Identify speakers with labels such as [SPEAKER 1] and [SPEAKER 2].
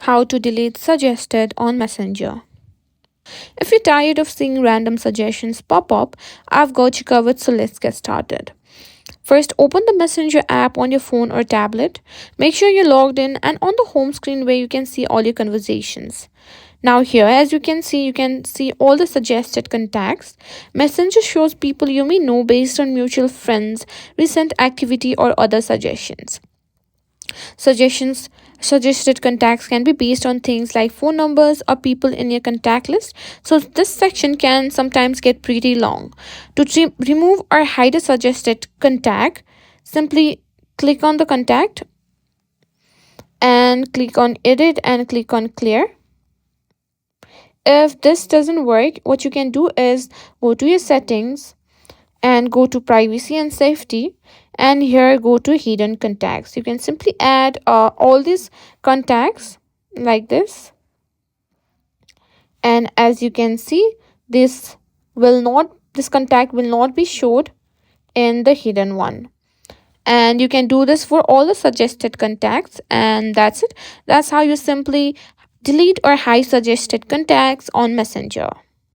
[SPEAKER 1] How to delete suggested on Messenger. If you're tired of seeing random suggestions pop up, I've got you covered, so let's get started. First, open the Messenger app on your phone or tablet. Make sure you're logged in and on the home screen where you can see all your conversations. Now here, as you can see all the suggested contacts. Messenger shows people you may know based on mutual friends, recent activity or other suggestions. Suggestions Suggested contacts can be based on things like phone numbers or people in your contact list. So this section can sometimes get pretty long. To remove or hide a suggested contact, simply click on the contact and click on edit and click on clear. If this doesn't work, what you can do is go to your settings and go to privacy and safety, and here go to hidden contacts. You can simply add all these contacts like this, and as you can see, this contact will not be showed in the hidden one. And you can do this for all the suggested contacts, and that's it. That's how you simply delete or hide suggested contacts on Messenger.